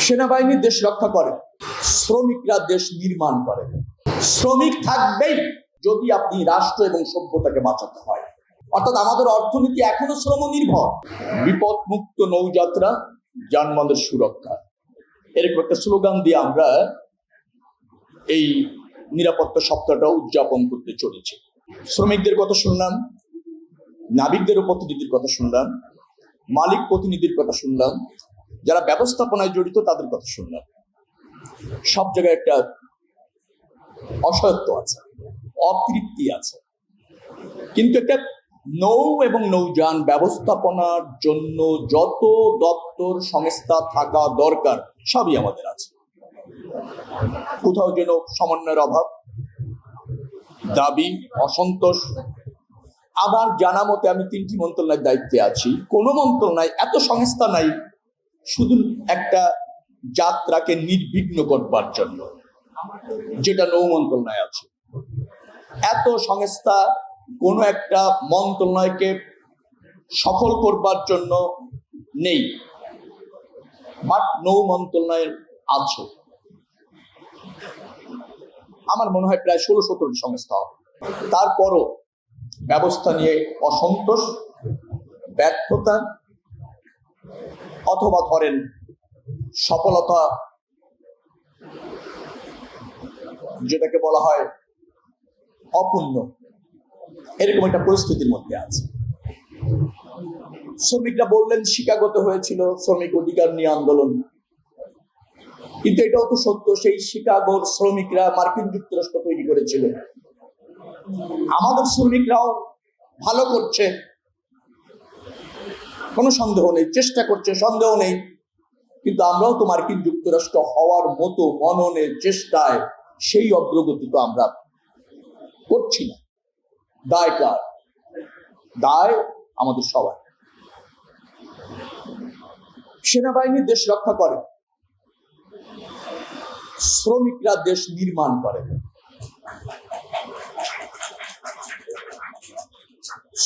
সেনাবাহিনী দেশ রক্ষা করে, শ্রমিকরা দেশ নির্মাণ করে। শ্রমিক থাকবেই যদি আপনি রাষ্ট্র এবং সভ্যতাকে বাঁচাতে হয়। অর্থাৎ আমাদের অর্থনীতি এখনো শ্রম নির্ভর। বিপদ মুক্ত নৌযাত্রা, যানবাহনের সুরক্ষা, এরকম একটা স্লোগান দিয়ে আমরা এই নিরাপত্তা সপ্তাহটা উদযাপন করতে চলেছি। শ্রমিকদের কথা শুনলাম, নাবিকদের প্রতিনিধির কথা শুনলাম, মালিক প্রতিনিধির কথা শুনলাম, যারা ব্যবস্থাপনায় জড়িত তাদের কথা শুনলাম। সব জায়গায় একটা অসহায়ত্ব আছে, অতৃপ্তি আছে। কিন্তু একটা নৌ এবং নৌযান ব্যবস্থাপনার জন্য যত দপ্তর সংস্থা থাকা দরকার সবই আমাদের আছে। কোথাও যেন সমন্বয়ের অভাব, দাবি, অসন্তোষ। আমার জানা মতে আমি 3টি মন্ত্রণালয়ের দায়িত্বে আছি, কোনো মন্ত্রণালয় এত সংস্থা নাই শুধু একটা যাত্রাকে নির্বিঘ্ন করবার জন্য, যেটা নৌ মন্ত্রণালয় আছে। এত সংস্থা কোনো একটা মন্ত্রণালয়কে সফল করবার জন্য নেই, বাট নৌ মন্ত্রণালয়ের আছে। আমার মনে হয় প্রায় 16-17টি সংস্থা। তারপরও ব্যবস্থা নিয়ে অসন্তোষ, ব্যর্থতা, অথবা ধরেন সফলতা, যেটাকে বলা হয় অপূর্ণ, এরকম একটা পরিস্থিতির মধ্যে আছে। শ্রমিকরা বললেন শিকাগোতে হয়েছিল শ্রমিক অধিকার নিয়ে আন্দোলন, কিন্তু এটাও তো সত্য, সেই শিকাগোর শ্রমিকরা মার্কিন যুক্তরাষ্ট্র তৈরি করেছিল। আমাদের শ্রমিকরাও ভালো করছে, কোনো সন্দেহ নেই, চেষ্টা করছে, সন্দেহ নেই, কিন্তু আমরাও তো মার্কিন যুক্তরাষ্ট্র হওয়ার মতো মননের চেষ্টায় সেই অগ্রগতি তো আমরা করছি না। দায় কার? দায় আমাদের সবার। সেনাবাহিনী দেশ রক্ষা করে, শ্রমিকরা দেশ নির্মাণ করে।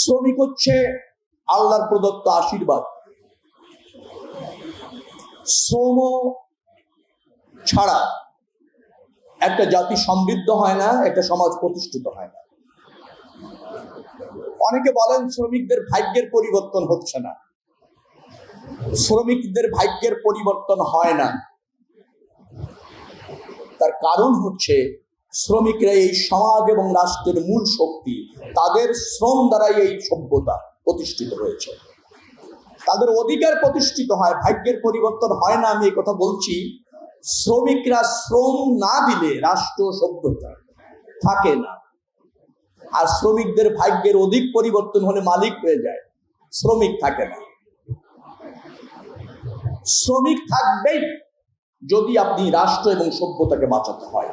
শ্রমিক হচ্ছে আল্লাহর প্রদত্ত আশীর্বাদ। শ্রম ছাড়া একটা জাতি সমৃদ্ধ হয় না, একটা সমাজ প্রতিষ্ঠিত হয় না। অনেকে বলেন শ্রমিকদের ভাগ্যের পরিবর্তন হচ্ছে না। শ্রমিকদের ভাগ্যের পরিবর্তন হয় না, তার কারণ হচ্ছে শ্রমিকরা এই সমাজ এবং রাষ্ট্রের মূল শক্তি। তাদের শ্রম দ্বারাই এই সভ্যতা প্রতিষ্ঠিত হয়েছে, তাদের অধিকার প্রতিষ্ঠিত হয়। ভাগ্যের পরিবর্তন হয় না, আমি এই কথা বলছি। শ্রমিকরা শ্রম না দিলে রাষ্ট্র সভ্যতা থাকে না। আর শ্রমিকদের ভাগ্যের অধিক পরিবর্তন হলে মালিক হয়ে যায়, শ্রমিক থাকে না। শ্রমিক থাকবেই যদি আপনি রাষ্ট্র এবং সভ্যতাকে বাঁচাতে হয়।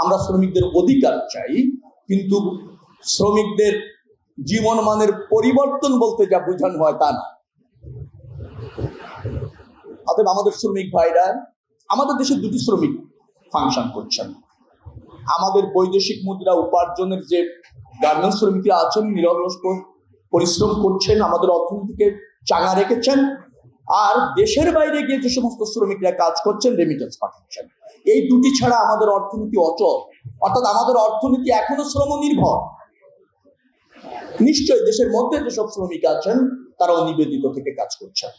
আমরা শ্রমিকদের অধিকার চাই, কিন্তু শ্রমিকদের জীবন মানের পরিবর্তন বলতে যা বোঝানো হয় তা না। অতএব আমাদের শ্রমিক ভাইরা, আমাদের দেশে 2টি শ্রমিক ফাংশন করছেন। আমাদের বৈদেশিক মুদ্রা উপার্জনের যে গার্মেন্টস শ্রমিকরা আছেন, নিরলস পরিশ্রম করছেন, আমাদের অর্থনীতিকে চাঙা রেখেছেন। আর দেশের বাইরে গিয়ে যে সমস্ত শ্রমিকরা কাজ করছেন, রেমিটেন্স পাঠাচ্ছেন। এই 2টি ছাড়া আমাদের অর্থনীতি অচল। অর্থাৎ আমাদের অর্থনীতি এখনো শ্রম নির্ভর। নিশ্চয়ই দেশের মধ্যে যেসব শ্রমিক আছেন তারাও নিবেদিত থেকে কাজ করছেন।